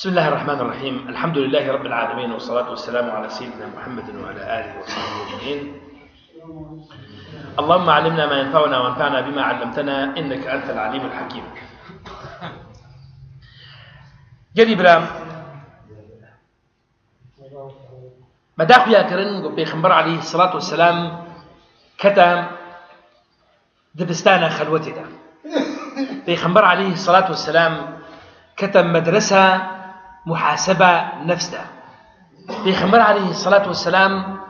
بسم الله الرحمن الرحيم. الحمد لله رب العالمين، والصلاة والسلام على سيدنا محمد وعلى آله وصحبه أجمعين. اللهم علمنا ما ينفعنا وانفعنا بما علمتنا، إنك أنت العليم الحكيم. جري برام مداخل يا كرن بيخبر عليه الصلاة والسلام كتم دبستانا خلوتي ده بيخبر عليه الصلاة والسلام كتم مدرسة محاسبة نفسها. بيخبر عليه الصلاة والسلام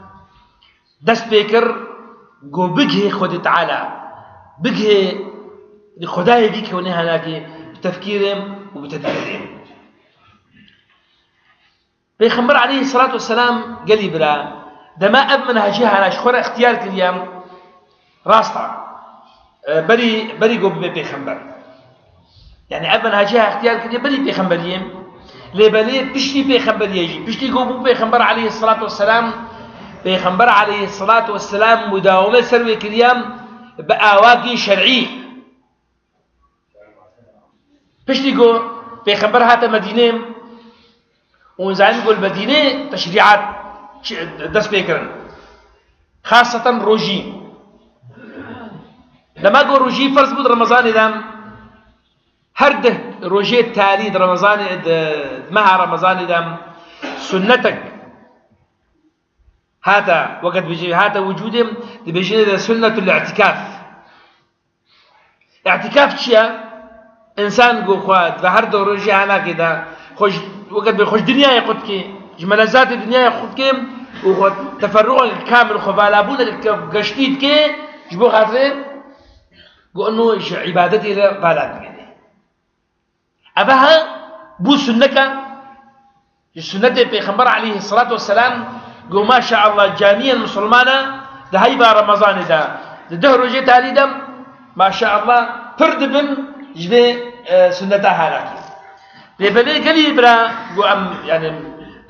دست بيكر جو بجه خد تعالى بجه خداي بيك ونها هناك بتفكيرهم وبتدبيرهم. بيخبر عليه الصلاة والسلام قال برا دماء أب منهجها على شخورة اختيار كليام راسطة بري جو بيخبر يعني أب منهجها اختيار كليام بري بيخبريهم لبلي بشتي بيخبر يجي بشتي جو بيخبر عليه الصلاة والسلام. بيخبر عليه الصلاة والسلام مداومة سروي كليام بأواقي شرعي بشتي جو بيخبر هذا مدينة ونزعل نقول مدينة تشريعات دس بيكرن خاصة روجي. لما أقول روجي فرض بود رمضان إذا هرده روجي التالي رمضان مع رمضان إذا سنتك هذا وقت بيجي هذا وجوده بيجي سنة الاعتكاف. اعتكاف شيء إنسان جو خواد بهرده روجي أنا كده خوش وقت بيخش دنيا ياخذك ملذات الدنيا ياخذك وخد تفرغ الكامل وخبالابون القشتيت كي جبو خاطر قو انه عبادتي لا بالات كده ابها بو سنك السنه بيغمبر عليه الصلاه والسلام قو ما شاء الله جامعيا المسلمانه ده هيبه رمضان ده رجي تالي دم ما شاء الله فرد بن جبي سنتها هلاكي لبلي قلي برا يعني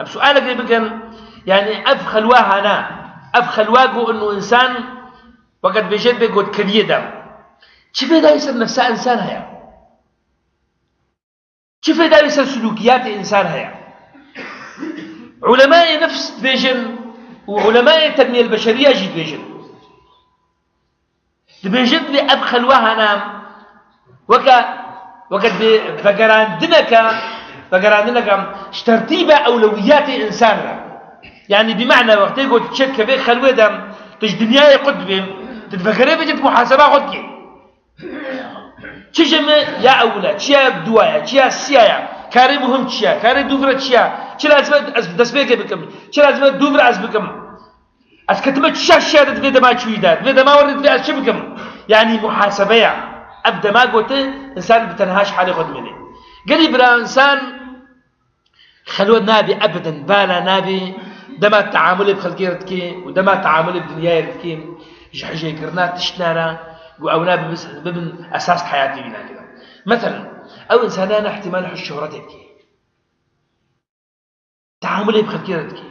بسؤالك اللي بكن يعني أفخلوها أنا أفخلواقو إنه إنسان وقد بيجد بيقول كريدا كيف ده يصير نفسه إنسان هيا كيف ده يصير سلوكيات إنسان هيا. علماء نفس بيجن وعلماء التنمية البشرية جد بيجن بأفخلوها أنا وقد بقراندنك ترتيب أولويات إنسان يعني بمعنى وقت يقول تشك بيك خلوه دم تج دنيا يقد بهم تتفكري بجد محاسبة خدك تجمع يا أولاد تشيا بدوايا تشيا سيايا كاري مهم تشيا كاري دوفرة تشيا تشيا لازم دسبيك بكم تشيا لازم دوفرة أزبكم أسكتمت تشيا تفيد ما تشويدات تفيد ما ورد في أشبكم يعني محاسبة أبدا ما قلت إنسان بتنهاش حالي خد مني قالي بلا إنسان خلوه نابي أبدا بالا نابي دما تعامل بخلقيرتك ودما تعامل بدنيايرتك جحجي كرنات تشتنارا أو نابي بمن أساس حياتي بنا كذا. مثلا أو إنسانان احتمال حش شهرتك تعامل بخلقيرتك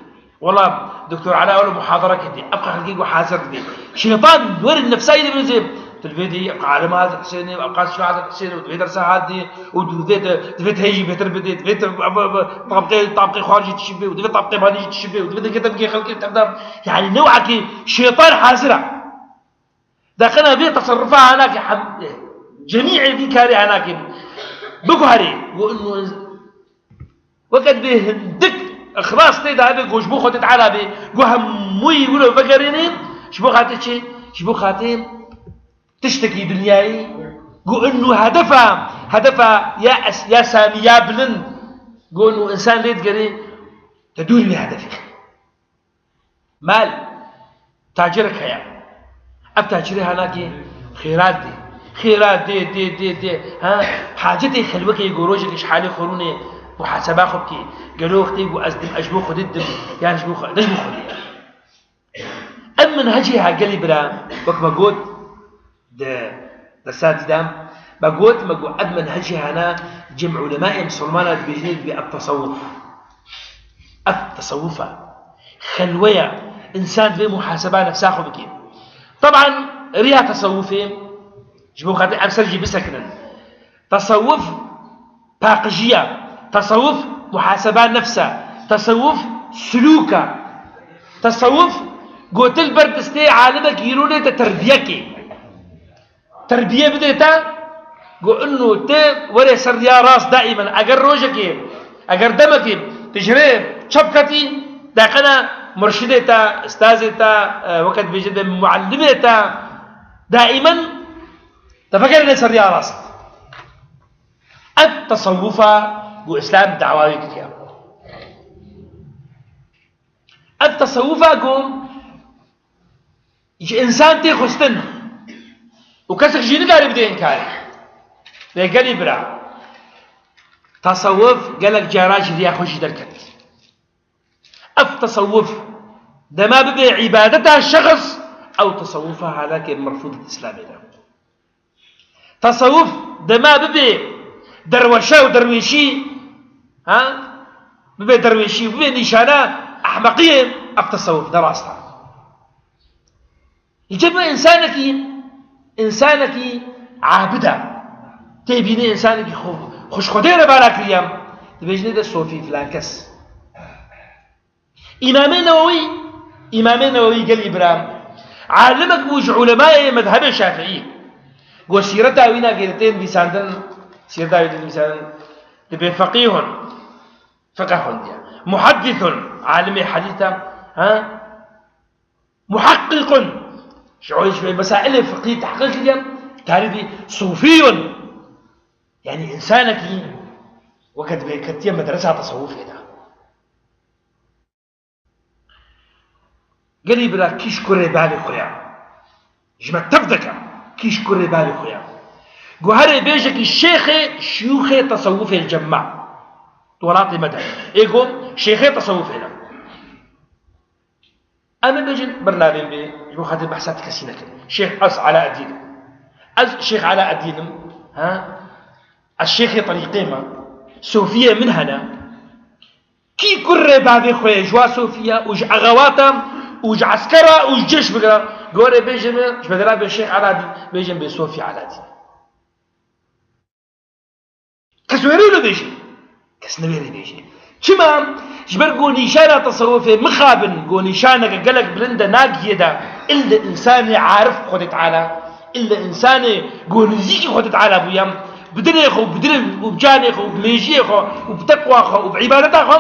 والله دكتور علاء ولا محاضرة كدي أبقى خلقيك وحاسر كدي شيطان ورد نفسي دي بنزيب تلفيدي أبقى على هذا الحسيني أبقى شو هذا الحسيني وتفيد درس هذه وتفيد هيجي بيتر بدي تفيد طابقي خارجي تشبه وتفيد طابقي بانيجي تشبه وتفيد كتب كي خلقي تقدر يعني نوعك شيطان حاسرة داخلنا بيه تصرفها هناك جميع الذكاري هناك بقهري وإنه وقد به دك خلاص تيدا هذا جوش بو خدت على به جوهم موي ولا فكريني شبو خاتي شيء شبو خاتي تشتكي دنياي قو انه هدفها يا سامي يا بلن قو انه انسان ليت قري تدور لهدفك مال تاجرك هيا اب تاجرها هناك خيرات دي ها حاجتي خلوك يقولوش ايش حالي خروني محاسبه خبكي قالوا اختي وازدم اجبو خد الدم يعني اجبو خد امن هجيها قال برا وكما قلت ده سادي دام بقول أب منهجي هنا جمع علماء مسلمان بيجند التصوفة خلوية إنسان بمحاسبة نفسه بكين طبعا ريها تصوفين جبوا خاطر أمسرجي بسكنا تصوف باقجية تصوف محاسبة نفسه تصوف سلوكه تصوف قوتل بردستي عالمك يروني تربيك تربية بديتا قو انه ت وري سر يا راس دائما اگر روجك اگر دمك تجري شبكتي داقنا مرشدتا استاذتا وقت بيجد معلمتا دائما تفكر سر يا راس التصوف قو اسلام دعواوي كتير التصوف قوم انسان تي خستن وكسر جيني قاري بدي انكاري بيقالي برا تصوف قالك جاراج ذي خوش دركت التصوف ده ما ببي عبادتها الشخص او تصوفها هذاك المرفوض الاسلامي ده تصوف ده ما ببي دروشه ودرويشي ها ببي درويشي ببي نشانه احمقيه التصوف ده راسها يجب إنسانك عابدة تبيني إنسانك خوش خدير بالاك اليوم تبيجني ده صوفي فلان كس إمام النووي قال إبراهيم عالمك بوج علماء مذهب الشافعي قول سيرة داوينا قيلتين بيساندن سيرة داوينا بيساندن تبي فقيه محدث عالم حديثة محقق شوي مسائل الفقهية تحقيق اليوم تعرفي صوفي يعني إنسانك وقد بكتير مدرسة تصوف هنا قال بلا كيش كوري بالي خويا جمع تفدك كيش كوري بالي خويا قهري بيجك الشيخ شيوخ تصوف الجماع توراتي مدى إيقوم شيخ تصوف هنا أنا بيجن برنامج يقول خاطر بحثات كثيرة كده شيخ علاء الدين الشيخ علاء الدين الشيخ طريقيما صوفية من هنا كي كره بابي خويا جوا صوفيا وج اغواتا وج عسكرة وج جيش بقرا قوري بيجن ايش بدرا بالشيخ علاء الدين بيجن بصوفي علاء الدين كسويرو له بيجن كسنويري بيجن شما جبر قو نيشانة تصوفي مخابن قو نيشانة قلق بلندا ناقيدا إلا إنسان عارف خود تعالى إلا إنسان قو نزيكي خود تعالى بويام بدريخو وبجانيخو وبميجيخو وبتقواخو وبعبادتاخو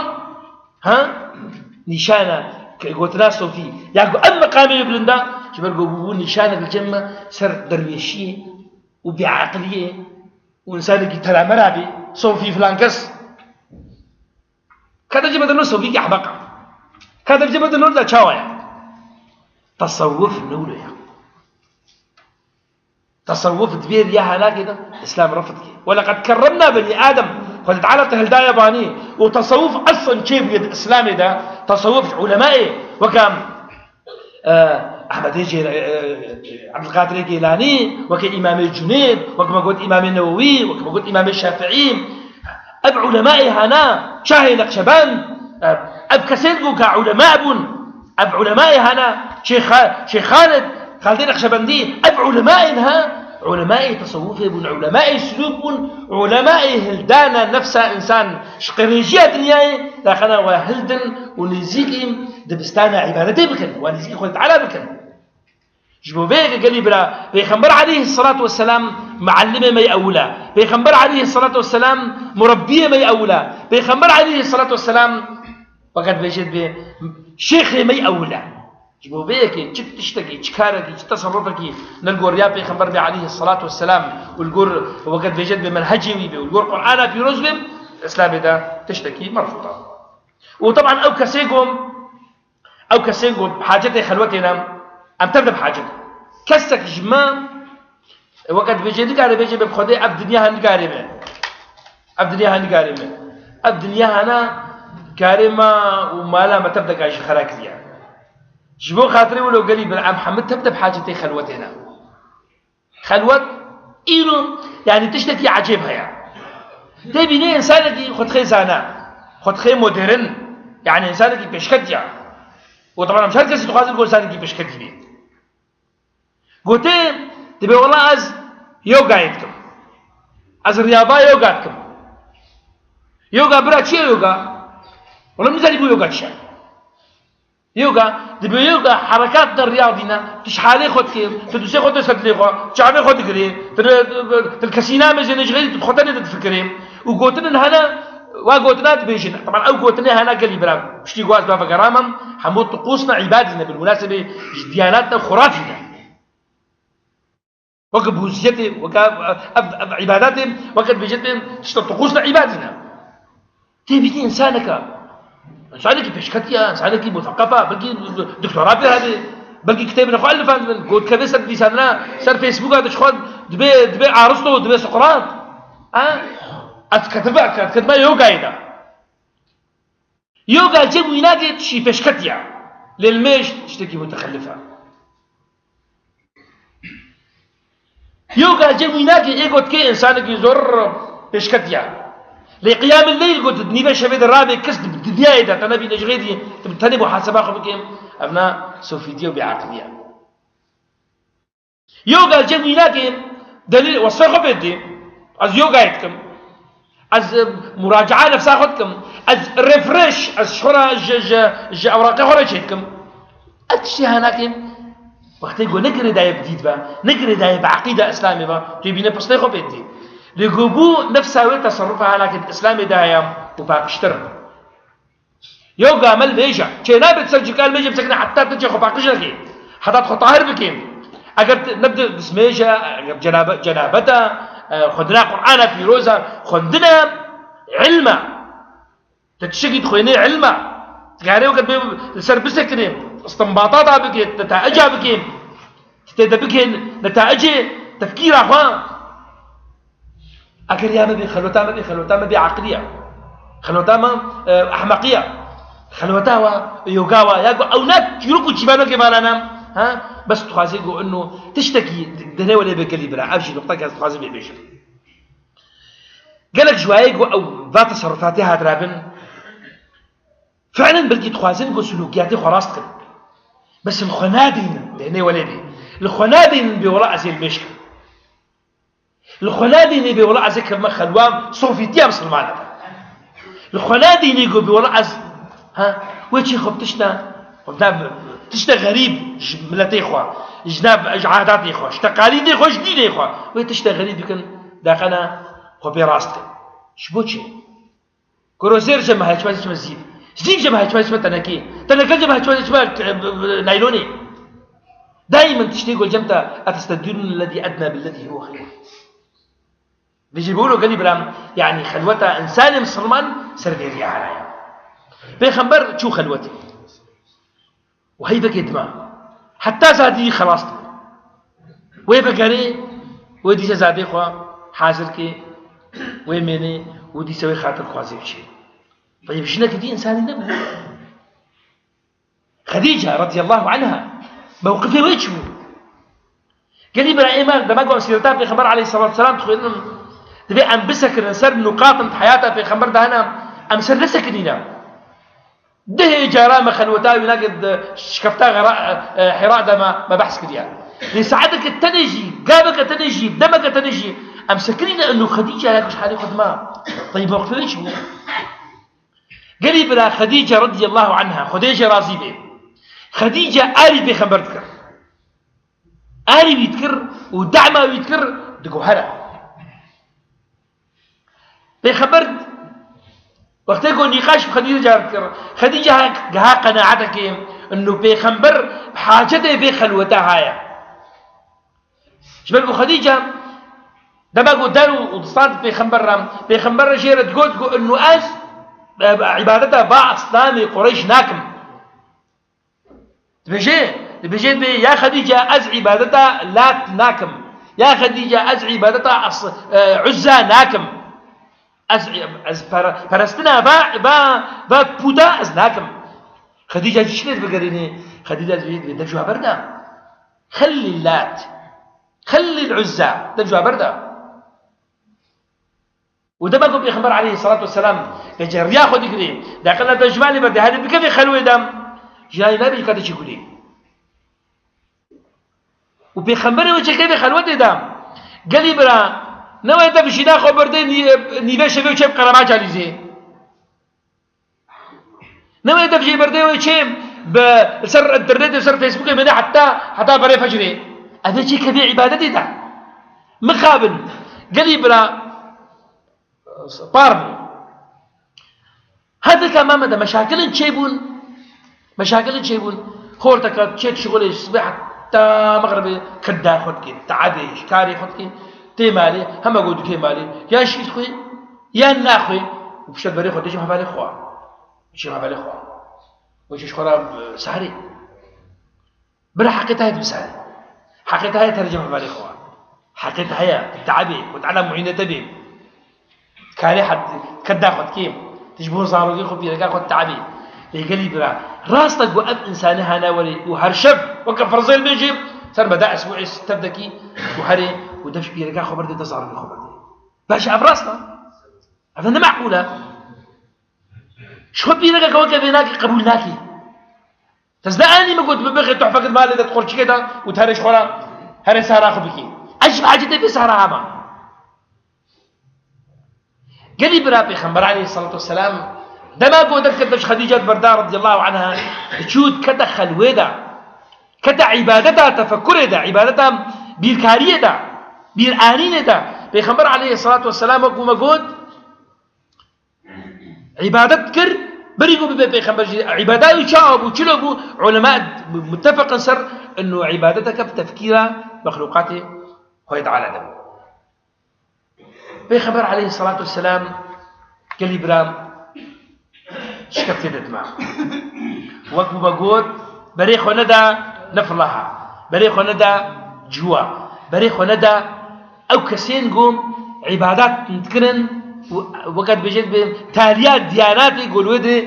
نيشانة قو تناسو فيه يعني أما قامي بلندا جبر قو بو نيشانة الجمة سر درويشية وبعقلية وإنسان كي ترى مرابي صوفي فلانكس كذا جبت النور صوفيك أحبقة كذا جبت النور لا شاوية تصوف نوريا تصوف دبير يا هلا كده إسلام رفض كده ولقد كرمنا بني آدم قد تعالى تهلدايا باني وتصوف أصلا شيء بيد إسلامي ده تصوف علمائي وكم أحمد يجي عبد القادر الجيلاني وكإمام الجنيد وكما قلت إمام النووي وكما قلت إمام الشافعي أب علماء هنا شاهي نقشبان أب كسيدقو كعلماء بن أب علماء هنا شيخ خالد نقشبندي أب علماء ها علماء تصوف بن علماء سلوك بن علماء هلدانا نفسها إنسان شقريجية دنياي داخلنا وهلدن ونزيكهم دبستانا عبادتي بكن ونزيك خلت على بكن جبو بيك قال لي بلا بيخنبر عليه الصلاة والسلام معلمة ما يأولا بيخنبر عليه الصلاة والسلام مربية ما يأولا بيخنبر عليه الصلاة والسلام وقد بيجد شيخ ما يأولا جبو بيك تشتكي تشكارك تصرفك نلقور يا بيخنبر عليه الصلاة والسلام والقور وقد بيجد بمنهجي والقور قرآن في رزبم الإسلام ده تشتكي مرفوضة وطبعا أو كسيقوم حاجتي خلوتنا أم تبدأ بحاجة كسك جمام وقت بيجي نقاري بيجي بخدي أب دنيا هنقاري به أب دنيا هنقاري به أب دنيا هنا كارمة ومالا ما تبدأ كاش خراك ديا جبو خاطري ولو قالي بالعام محمد تبدأ بحاجتي خلوتنا خلوت إيرو يعني تشتكي عجيبها يعني تبيني إنسانك خد خي زانا خد خي مودرن يعني إنسانك بيشكت يعني وطبعا مش هالكسي تخاطر تقول إنسانك بيشكت بيه قلت تبي والله از يوغا يتكم از رياضة يوغا يتكم يوغا برا چی يوغا ولا مزالي بو يوغا چی يوغا دبي يوغا حركات الرياضينا تشحالي خود كيم تدوسي خود تسدلي خو شعبي خود كري تلكسينا مزين جغير تخوتني تفكرين وقوتنا هنا وقوتنا تبيجن طبعا او قوتنا هنا قال لي برا شتي غواز بابا كرامم حمود طقوسنا عبادنا بالمناسبه دياناتنا خرافيه وقت بوزيتي وقت عباداتهم وقت بيجتهم تشتغل طقوسنا عبادنا تبي إنسانك بيشكتيا إنسانك مثقفة بلكي دكتوراه في هذه بلكي كتاب نخو ألفان قلت كبسة ديساننا صار فيسبوك هذا شخوان دبي أرسطو دبي سقراط أتكتبها يوغا هنا يوغا جيب ويناقي شي بيشكتيا للميش تشتكي متخلفة يوغا جيب ويناقي إيه قلت كي إنسانك يزور بيشكتيا لقيام الليل قلت نيبا شبيد الرابع كسد بدياية ده تنبي نجغيدي تبتني محاسبة خبكيم أبناء سوفيدية وبعقلية يوغا الجميلاتي دليل وصفه بدي از يوغا يتكم از مراجعة نفسها خدكم از ريفريش از شورا أوراقي خورا يتكم أتشي هناكين وقت يقول نقري دايب جديد با نقري دايب عقيدة إسلامي با تبيني بصني خو بدي لقبو نفسها تصرفها لكن الإسلام دايم وباقشتر يوغا مل بيجا شي نابت سجل قال ميجا بسكنا حتى تجي خو باقشتر حتى تخو طاهر بكيم اگر نبدا بسميجا جنابتا خدنا قرآن في روزا خدنا علما تتشقي خويني علما تقاري وقت سر بسكني استنباطات بكي نتائجها بكي تتدبكي نتائج تفكير اخوان اگر يا مبي خلوتا مبي عقليه خلوتا ما احمقيه خلوتا يوغاوا ياغو اونات يروكو جبانو كمانا ها بس تخازي يقول انه تشتكي دنيا ولا بكلي برا ابشي نقطه كاز تخازي بيش قالك شويه او ذات تصرفاتها درابن فعلا بلكي تخازي يقول سلوكياتي خلاص بس الخنادين دنيا ولا بي الخنادين بوراء زي المشكل الخنادين بوراء زي كما خلوام صوفيتيا مسلمانه الخنادين يقول بوراء ها ويجي خبتشنا تشتا غريب ملتي إخوة جناب عادات إخوة تقاليد إخوة جديد إخوة وتشتا غريب يمكن داخلنا خبي راستك شبوتشي كروزير جمع هاتشمال اسمه زيب جمع هاتشمال اسمه تنكي جمع هاتشمال اسمه نايلوني دائما تشتي يقول جمتا أتستدين الذي أدنى بالذي هو خير بيجي بيقولوا قال برام يعني خلوتها إنسان مسلمان سرقيريا عليها بيخبر شو خلوتي وهي بكي دماء حتى زادي خلاص وهي بكاري ودي زادي خوا حاضر كي ويمني ودي سوي خاطر خوازي بشي طيب شنو كدي انسان النبي خديجه رضي الله عنها موقفها ويش هو قال لي برايم ده ما قام سيرتها في خبر عليه الصلاه والسلام تخيلنا تبي ام بسكر نسر نقاط حياتها في خبر ده انا امسر لسكنينا ده جرامة خلوتها يناقض شكفتها حراء ده ما بحث كديها لساعدك التنجي قابك التنجي دمك التنجي أمسكرين أنه خديجة لكش حالي خدماء طيب موقفه ليش هو قريب لا خديجة رضي الله عنها خديجة راضي به خديجة آلي بخبر تكر آلي بيتكر ودعمة بيتكر دقو هلا بخبرت وقت يقول نقاش بخديجة جارتكر خديجة ها قناعتك انه بيخنبر بحاجته بخلوتها هاي شبه خديجة دما قدانو وصارت بيخنبر جيرة تقول انه از عبادتها باع اصنام قريش ناكم تبجي يا خديجة از عبادتها لا ناكم يا خديجة از عبادتها عزة ناكم از فرستنا با بودا از ناكم خديجة شنو بقريني خديجة دجوا بردا خلي اللات خلي العزى دجوا بردا وده ما قبل يخبر عليه الصلاة والسلام يجري ياخذ يقري داخلنا تجمالي بردا هذا بكيف يخلوه دم جاي نبي كذا يقولي وبيخبره وجه كيف يخلوه دم قال لي برا نوى انت بشينا خبر دي نيفه شبه وشب قرامات جاليزي نما يدفجي بردي ويشيم بسر الانترنت وسر فيسبوك من حتى بري فجري هذا شيء كبير عبادتي ده مقابل قالي برا باربو هذا كمان ده مشاكل تشيبون خورتك تشيت شغل الصبح حتى مغربي كدا خدك تعدي شكاري خدك تيمالي هم اقول كي مالي يا شيء خوي يا ناخوي وبشد بري خدش ما بالي خوا شي ما بالي خوا وش خرا سهري برا حقيقتها بسهل حقيقتها ترجمه بالي خوا حقيقتها هي تعبي وتعلم معينه تبي كاري حد كدا خدك تجبون صاروخي خو بيرجع خد تعبي يقلي برا راستك وأب إنسان هنا ولي وهرشب وكفرزيل بيجيب صار بدأ أسبوع تبدكي وهري ودش بيرجع خبر دي تظهر بالخبر دي باش أبراسنا هذا معقولة شو بيرجع كوكب بيناكي قبولناكي تصدقني ما قلت ببغي تحفظ المال إذا تقول كده وتهرش خلا هري سهرة خبكي أجب حاجة تبي سهرة عامة قلي برا بيخمر عليه الصلاة والسلام دما قودك كدش خديجة بردار رضي الله عنها تشود كدا خلويدا كدا عبادتها تفكر دا عبادتها بيركارية دا بيرآنين دا بيخمر عليه الصلاة والسلام وقوم قود عبادت كر بريقو بيخمر عبادات يشاء وشلو علماء متفق سر انه عبادتك بتفكير مخلوقاته هو يتعالى دا بيخمر عليه الصلاة والسلام قال برام شكفت دماغ وقت بقول بريخ وندا نفلها بريخ وندا جوا بريخ وندا أو كسين قوم عبادات نتكرن وقت بجد تاليات ديانات يقولوا ده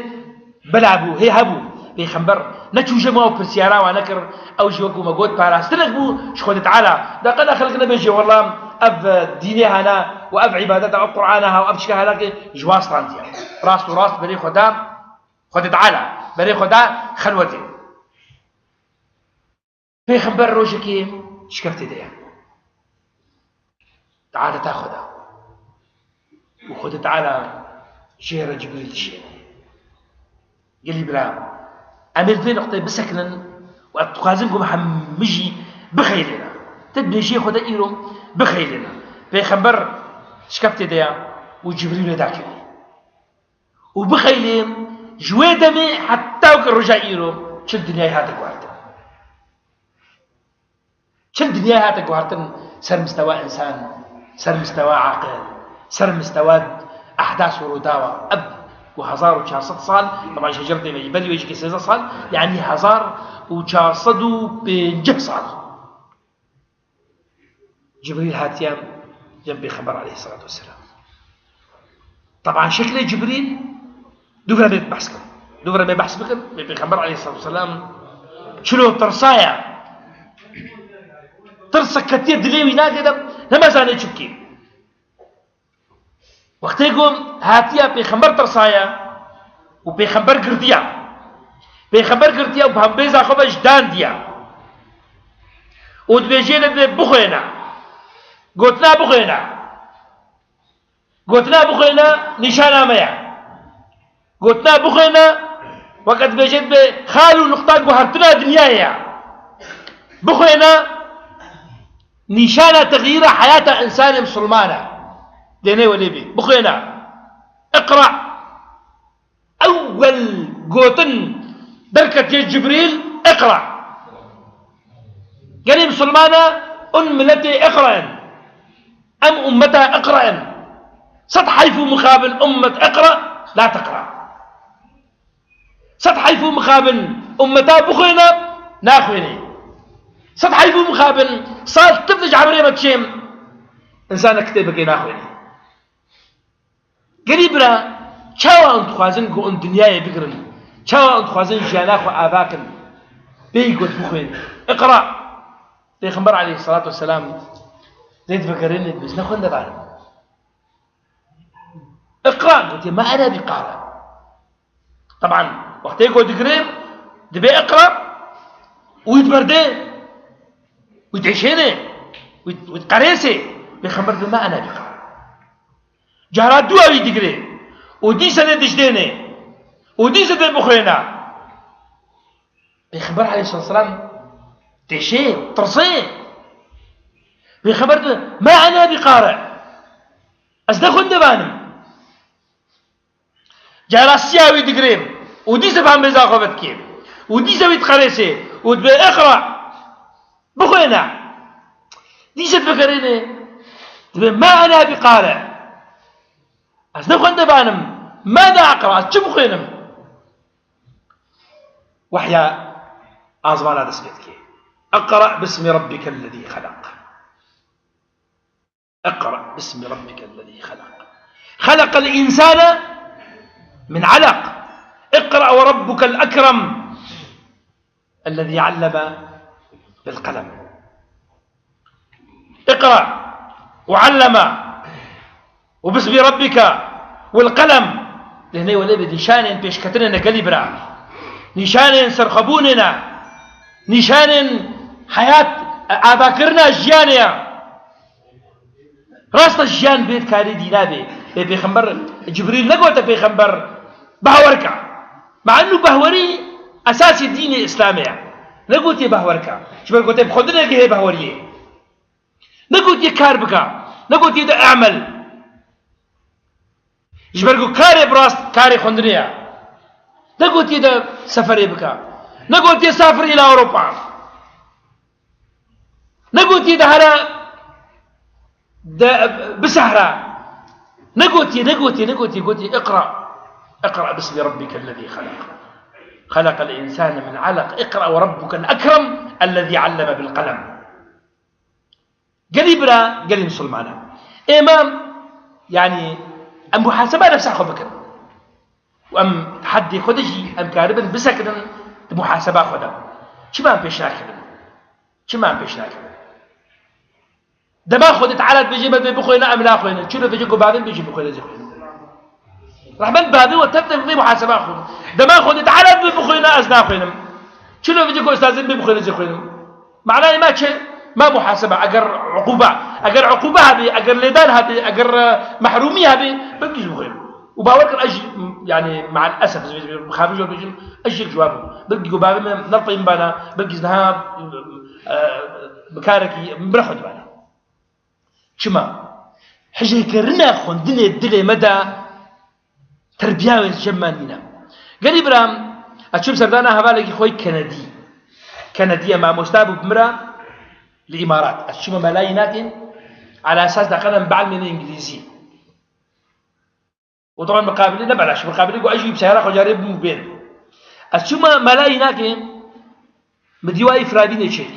بلعبوا هي هبوا بيخمر نتشو جمعوا برسيارا ونكر أو جوكو مقود باراستنك بو شخوة تعالى ده قد خلقنا بيجي والله أب دينها أنا وأب عبادتها وأب قرآنها وأب شكاها لك جواز طانتيا راس وراس بري خدا خد تعالى بري خدا خلوتي في خبر روجكي شكفت ديا تعالى تاخذها وخد تعالى شير جبريل الشيء قال لي بلا عمل في نقطة بسكنا وأتقازمكم حمجي بخيلنا تبني شيء خد إيرو بخيلنا في خبر شكفت ديا وجبريل داكلي وبخيلين جويدمي حتى وكرجع إيرو شل دنيا هاتك وارتن شل دنيا هاتك وارتن سر مستوى إنسان سر مستوى عاقل سر مستوى أحداث وروداوة أب وهزار وشارصد صال طبعا شجرتي بيجي بدي ويجي كسيزة صال يعني هزار وشارصد بنجه صال جبريل هاتيام جنبي خبر عليه الصلاة والسلام طبعا شكل جبريل دوفرا بيبحث كم دوفرا بيبحث بكم بيخبر عليه الصلاة والسلام شنو ترصايا ترصى كتير دليوي ناقدم لما زاني تشكي وقت يقوم هاتيا بيخبر ترصايا وبيخبر قرديا بيخبر قرديا وبهم بيزا خبج دانديا ودبيجينا بخينا قلتنا بخينا نشانا ميا قلتنا بخينا وقت بيجيت بخالو نقطة وهرتنا دنيايا بخينا نشانا تغيير حياة إنسان مسلمانة ديني وليبي بخينا اقرأ أول قوتن دركة جبريل اقرأ قال مسلمانة ملتي اقرأ أم أمتها اقرأ ستحيف مقابل أمة اقرأ لا تقرأ ستحيف مقابل أمتها بخينا ناخويني ستحيف مقابل صار تفلج عبرية بتشيم إنسان كتابك ناخويني قريبنا شاوا أنت خوازن قو أن دنياي بقرن شاوا أنت خوازن جاناخو آباكن بيقود بخيني اقرأ بيخبر عليه الصلاة والسلام زيد فكريني بس ناخوين دبعنا اقرأ قلت ما أنا بقارئ طبعا وقت يقول دقريب دبي اقرأ ويتبردين ويتعشيني ويتقريسي بيخبر بما أنا بقارئ جهرات دواوي دقريب ودي سنة دجديني وديزت بخوينا بخبر عليه الصلاة والسلام تشي ترصي بخبر ما أنا بقارئ أصدقون دبانم جالسياوي دقريب وديزت بهم بزاقبت كيف وديزت بيتقرسي ودبي اقرأ بخوينا ديزت بكريني دبي ما أنا بقارئ أصدقون دبانم ماذا أقرأ شو بخوينم وحيا أزمان هذا سبيتك اقرأ باسم ربك الذي خلق اقرأ باسم ربك الذي خلق خلق الإنسان من علق اقرأ وربك الأكرم الذي علم بالقلم اقرأ وعلم وباسم ربك والقلم لهنا ولا بدي نشان بيش كترنا قلبنا نشان سرخبوننا نشان حياة أباكرنا جيانيا راست الجيان بيت كاري دينا بيخمبر جبريل نقوة بيخمبر بهوركا مع أنه بهوري أساس الدين الإسلامي نقوة بهوركا شبه قلت بخدنا كيه بهوريه نقوة كاربكا نقوة أعمل جبرقو كاري براست كاري خندنيا نقول تيدا سفري بك نقول تيدا سافر إلى أوروبا نقول تيدا هلا بسهرة نقول تيدا اقرأ باسم ربك الذي خلق الإنسان من علق اقرأ وربك الأكرم الذي علم بالقلم قليبنا قلي مسلمانا إمام يعني المحاسبة نفسها خذ بكر وأم حد خدجي أم كاربن بسكن محاسبة خدا شو ما بيش ناكل دما خدت على بيجي بدي بخوينا أم لا خوينا شو لو بيجي قبابين بيجي بخوينا زي خوينا رحمن بابي وتبتغ في محاسبة خد دما خدت على بخوينا أزنا خوينا شو لو بيجي أستاذين بخوينا زي خوينا معناه ما شيء ما محاسبة أجر عقوبة هذه أجر لدان هذه أجر محرومية هذه بيجي بخوينا وباورك الأجي يعني مع الأسف خارج البيجي أجي جوابه بلقي قبابي نرطي مبانا بلقي ذهاب بكاركي برخد بانا شما حجي كرنا خندني الدلي مدى تربية جمانينا قال إبراهيم أتشوف سردانا هبالك خوي كندية مع مستاب بمرة الإمارات أتشوف ملايينات على أساس دخلنا بعلم الإنجليزي وطبعا مقابلين نبلاش مقابلين يقول أجيب سيارة خجارب مبين أتشوف ملايينات مديواي فرابين شيء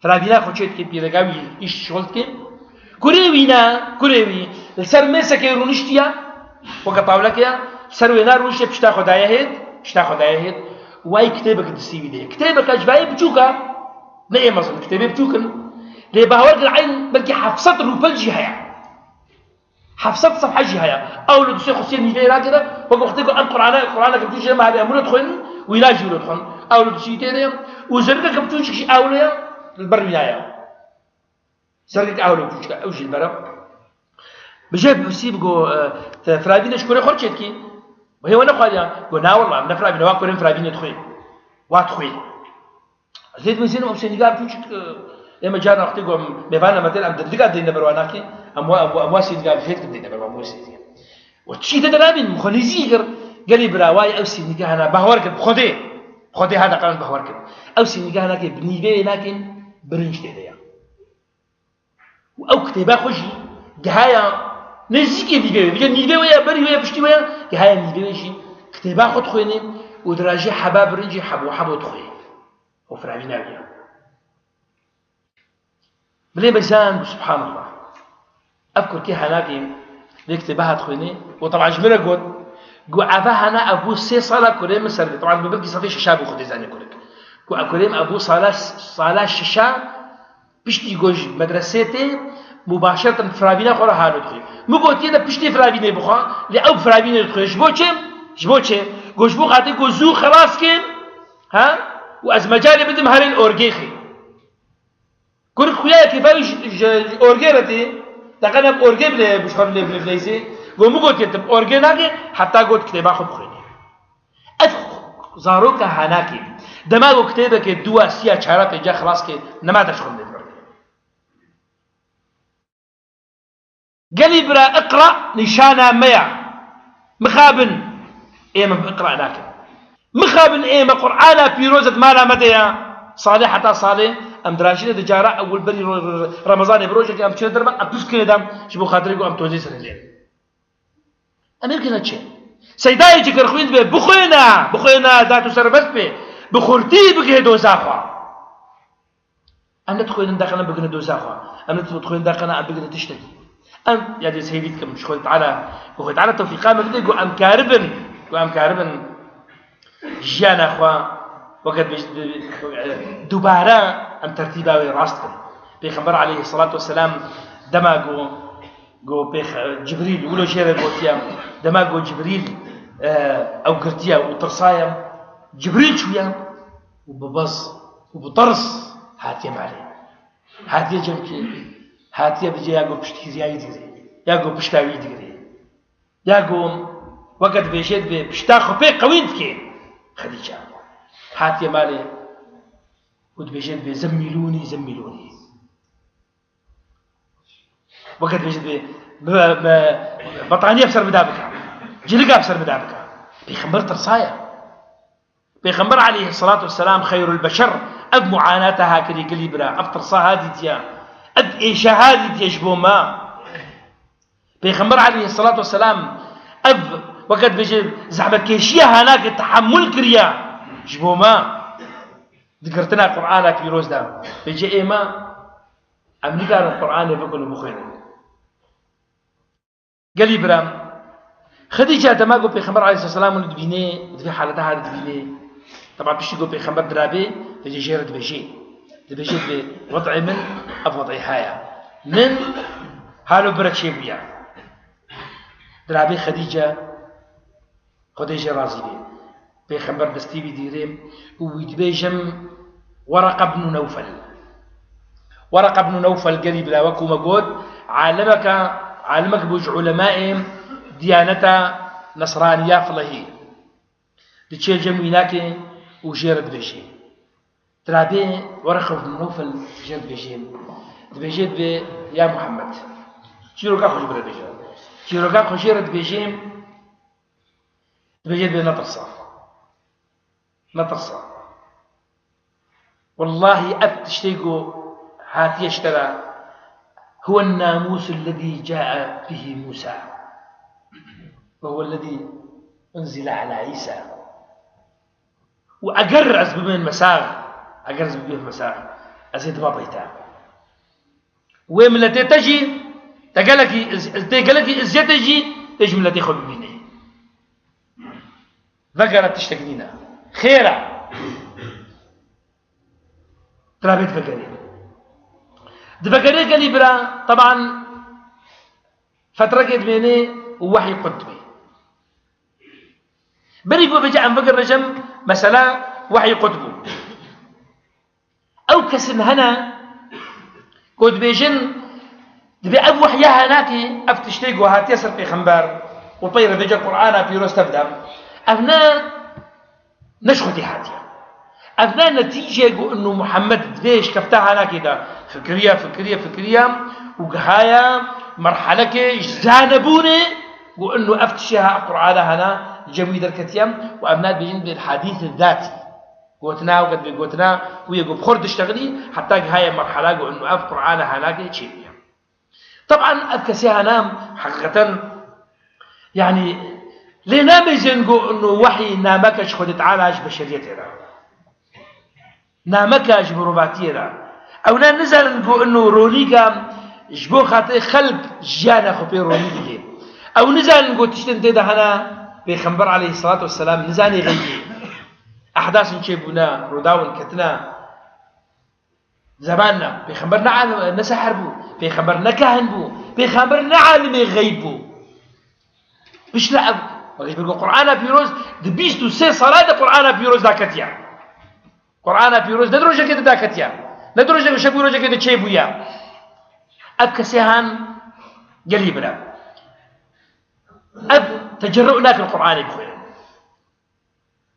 فرابينا خوشيت كي بيرجعوي إيش شغلتك كوريوي السر مسك يرونشتيا وقطعوا يا سر وينار وش بشتا خدايا هيد واي كتابك تسيبي ده كتابك أجباي بتشوكا لا مثلا كتابي بتشوكن ليه بهورك العين بلكي حفصت روبل جهايا حفصت صفحة جهايا أو لو تسيخ حسين نيجيرا كده وقت تقول القرآن كبتوش ما هذا أمور تخون ويلاجي ولا تخون أو لو تسيت ده وزرقة كبتوش شيء أولياء البرميايا زرقة أولو بتوش أوجي البرم بجاب بسيب جو فرابين شكوري خرجت كي وهي وانا قال قلنا والله من فرابين واكورين فرابين تخوي واتخوي زيد من زين ومسين يقال بتوش لما جانا وقت يقول مبانا مثلا أم تدقى دينا برواناكي أمواسي يقال فيت كدينا برواناكي وتشي تدرابين مخنزي قال لي براواي أو سينيكا هنا بهورك خدي هذا قرن بهورك أو سينيكا هنا كي بنيبي لكن برنج تهديا أو كتابة خوشي جهايا نزيكي نيبي بيجي ويا بري ويا بشتي ويا جهايا نيبي ويجي كتابة خد خويني ودراجي حباب برنجي حبو تخوي وفرعبينا بيها بلي بيسان سبحان الله أذكر كي هناكي لكتابة خويني وطبعا جميلة قو عفا هنا أبو سي صلاة كريم سر طبعا ببقي صفي ششاب وخدي زاني كريم كريم أبو صلاة ششا بشتي جوج مدرسته مباشرة فرابينا خورا حالو تخوي مقولتي ده بشتي فرابينا بخوا لأو فرابينا تخوي جبوچه جوجبو خاطر جوزو خلاص كين ها وأز مجال بدم هارين أورجيخي كل خويا كيفاش أورجيرتي تقنا بأورجي بله بشخر بله بليزي قو مقولتي تب أورجيناكي حتى قلت كتابة خب خويني زاروكا هاناكي دماغو كتابك دوا سيا چارا جا خلاص كي نما تشخن دي قالي برا اقرا نشانا ميا مخابن ايما باقرا لكن مخابن ايما قرانا في روزه مالا مديا صالحه صالح ام دراشين دجارا اول بري رمضان بروجك ام تشي دربا ام تسكن دام شبو خاطركم ام توزي سنه امريكا نتشي سيداي جكر خوين به بخوينا ذات سربست به بخورتي بقى دوزاخوا أنا تدخلين داخلنا بقى دوزاخوا أنا تدخلين داخلنا بقى تشتكي أم يعني سيديتكم مش خوي تعالى وخوي تعالى توفيقا مقدر يقول أم كاربن جانا أخوا وقد دوبارة أم ترتيبا وراستكم بيخبر عليه الصلاة والسلام دماغو بيخ جبريل ولو شير قوتيا دماغو جبريل أو قرتيا وطرصايا جبريل شويا وببص وبطرس هاتيا معلي هاتيا جمكي هاتيا بجي ياقو بشتكيزيا يدقري ياقو بشتاوي يدقري ياقو وقت بيشيد بشتاخو بي قوينتكي خديجة هاتيا مالي ود بيشيد زملوني وقت بيشيد بطانية بسر مدابكا جلقا بسر مدابكا بيخمبر ترصايا بيغمبر عليه الصلاة والسلام خير البشر أب معاناتها كري قليبرا أب ترصا هذه تيا أب إيشا هذه تيجبو ما بيغمبر عليه الصلاة والسلام أب وقت بيجي زعما كيشيا هناك التحمل كريا جبو ما ذكرتنا القرآن في روز دام بيجي إيما أمريكا القرآن يفكر بخير قليبرا خديجة دماغو بيغمبر عليه الصلاة والسلام ندبيني في حالتها هذه دبيني طبعا بيشتغل بيخمر درابي تجي جيرة بيجي بوضع من أبوضع حياة من هالو بركشي بيا درابي خديجة رازي بي بيخمر دستي بيديريم ويدبيجم ورقة بن نوفل قريب لا وكو مقود عالمك بوج علماء ديانة نصرانية فلهي دتشي جميلاكي وجيرد بيجي ترابي ورقة بن نوفل جيرد بيجي بي يا محمد شيروكا خوش برد بيجي شيروكا خوش جيرد بيجي بي نطرصا والله أبتشتيقو هاتي اشترى هو الناموس الذي جاء به موسى وهو الذي أنزل على عيسى وأقرز بمن مساغ أزيد ما بيتا وملتي تجي تقلكي إزيت تجي ملتي خل بيني ذكرت تشتكنينا خيرا ترابيت فقري دفقري قالي برا طبعا فترة مني ووحي قطبي بريقو بجاء عن فقر رجم مثلا وحي قطبه أو كسن هنا قد بيجن دبي أب وحياها ناكي أفتشتيقو هات يسر في خنبار وطير بيجا القرآن في روس تبدأ أبناء نشخدي هاتيا أبناء نتيجة أنه محمد دبيش كفتاها ناكي دا فكرية وقهايا مرحلة كي جانبوني وأنه أفتشها القرآن هنا جميل الكتيم وأبناء بيجن بالحديث الذاتي قوتنا وقد بيقوتنا ويقول بخور تشتغلي حتى هاي مرحلة وأنه أف قرآن هناك شيء طبعا أفكسيها نام حقيقة يعني لنام يزنقوا أنه وحي نامكش خد تعالج بشريتنا نامكش بروباتينا أو نزل نقول أنه رونيكا جبو خاطر خلق جانا خبي رونيكي أو نزل نقول تشتن تيدا هنا بيخنبر عليه الصلاة والسلام نزاني غيبي أحداث نشيبنا روداون كتنا زماننا بيخبرنا عن نسحر بو بيخبرنا كاهن بو بيخبرنا عالم غيب بو مش لعب وقت بيقول قرآن بيروز دبيستو سي صلاة قرآن بيروز داكتيا قرآن بيروز ندروجة كده داكتيا ندروجة شبوروجة كده تشيبويا أبكسيهان قليبنا أب تجرؤنا في القرآن بخير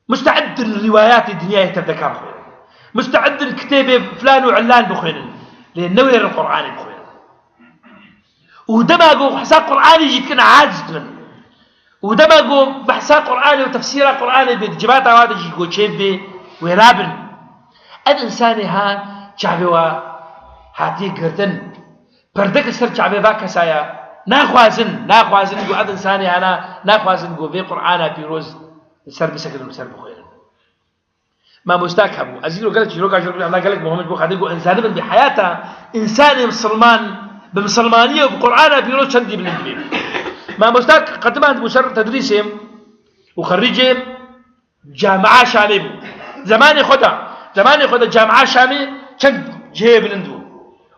مستعد الروايات الدنيا تبدكام خوين مستعد الكتاب فلان وعلان بخوين لأنه يرى القرآن بخوين ودماغه حساب قرآني يجي كنا عاجز منه ودماغه بحساب قرآني وتفسير قرآني بجبات هذا يجي كوتشيب ويرابن الإنسان ها شعبوا هاتي قردن بردك السر شعبي باك سايا ناخوازن جو هذا إنسان أنا ناخوازن جو في قرآن بيروز السر بسكن والسر بخير ما مستاك هبو أزيلو قالك شلوك عشان الله قالك محمد بوخادي جو إنسان من بحياته إنسان مسلمان بمسلمانية وبقرآن بيروز شندي بالإنجليز ما مستاك قدما أنت مشرف تدريسهم وخريجهم جامعة شامي زماني خدا جامعة شامي شند جهة بالإندو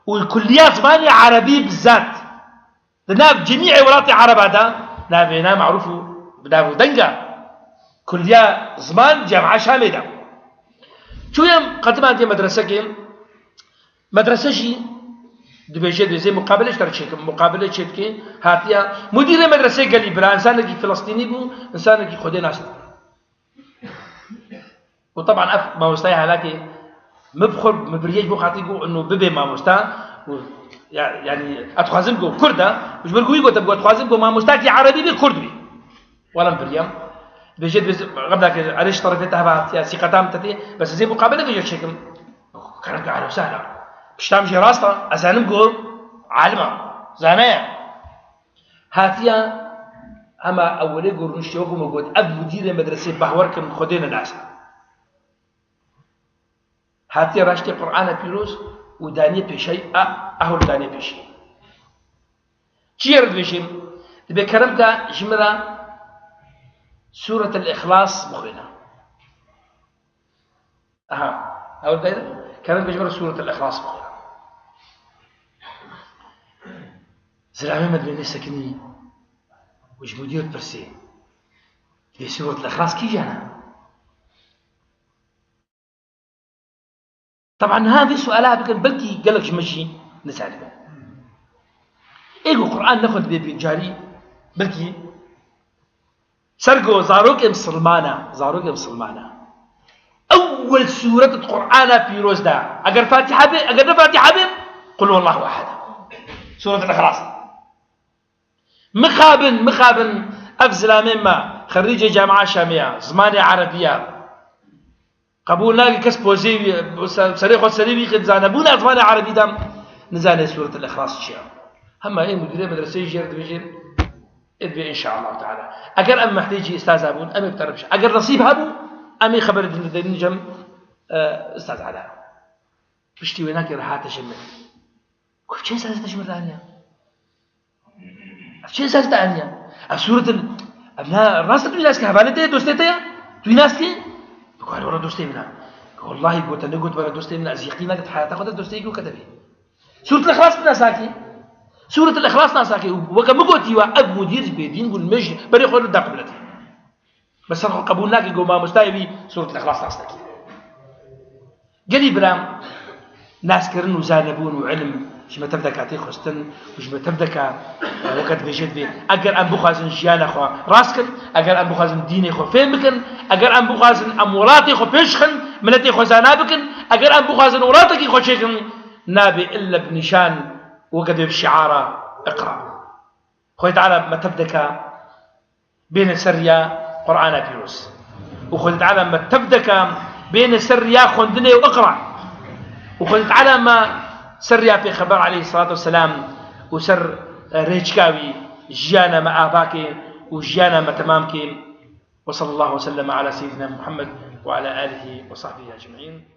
والكليات زماني عربي بالذات ناف جميع ولايات العرب هذا نافينا معروف بدافو دنجا كلية زمان جامعة شامي ده شو يوم قدما أنت مدرسة شي دبيجيت زي مقابلة اشترك مقابلة شتكي هاتيا مدير مدرسة قال لي بلا إنسان كي فلسطيني بو إنسان كي خدي ناس وطبعا ما مستوى هلاكي مبخر مبريج بو خاطيقو إنه ببي ما مستوى يعني أتخازمكو كردة مش برجويكو تبغى أتخازمكو ما مستوى عربي بكردي ولا مبريم بيجيت قبل ذاك عريش طرفتها بعد سيقتام تتي بس زي مقابلة في شكل كانت على وسهلة بشتام جي راستا أزانم قول عالمة زانية هاتيا أما أولي قول نشتوكو موجود أب مدير مدرسة بحوركم خدين الناس هاتيا راشتي قرآن بيروز ودانية بشيء أهل دانية بشيء شي يرد بشيء تبي كرمك جمرة سورة الإخلاص مخينا أول دايرة كرمك جمرة سورة الإخلاص مخينا زلمه مدرسه سكني وش مدير برسي في سورة الإخلاص كي جانا طبعا هذه سؤالها بلكي قال لك مشي نسأل ايه القرآن ناخذ بجاري بلكي سرقوا زاروك مسلمانا أول سورة القرآن بيروز دا أجر فاتحة قل والله أحد سورة الإخلاص مخابن أفزلا مما خريج جامعة شامية زمانية عربية قبولنا كسبوزي سريخ والسريبي قد زانبونا زمانية عربية دام نزاني سورة الإخلاص شيئا هما إيه مديرية مدرسة جير دبيجين إذبي إن شاء الله تعالى أقر أم محتاجي أستاذ أبون أم يبتربش أقر نصيب هابو أم خبر الدين جم أستاذ علاء بشتي ويناك رحات تشمل كيف شيء سالسة تشمل ثانية شيء سالسة ثانية سورة أبناء الراس توي ناس كهبالته دوستته توي ناس كي بقول ورا دوستي منا والله قلت أنا قلت ورا دوستي منا أزيقينا قد حياتك قد دوستي يقول كتبي سورة الإخلاص ناساكي سورة الإخلاص ناساكي وكم قلتي وأب مدير بيدين قول مجد بري خلوا الدق بلتي بس أنا قبول لك يقول ما مستوي سورة الإخلاص ناساكي قالي برام ناس كرن وزانبون وعلم شما تبدأ كاتي خستن وشما تبدأ وقت بيجد بي أجر أن بخازن جيانا خو راسكن أجر أن بخازن ديني خو فهمكن أجر أن بخازن أموراتي خو بيشخن ملتي خو زانابكن أجر أن بخازن وراتك خو شيخن نابي إلا بنشان وقت بالشعارة اقرأ خوي تعالى ما تبدأ بين السرية قرآن بيروس وخذ تعالى ما تبدأ بين السرية خندني واقرأ وخذ تعالى ما سريا في خبر عليه الصلاة والسلام وسر ريشكاوي جيانا ما آباكي وجيانا ما تمامكي وصلى الله وسلم على سيدنا محمد وعلى آله وصحبه أجمعين.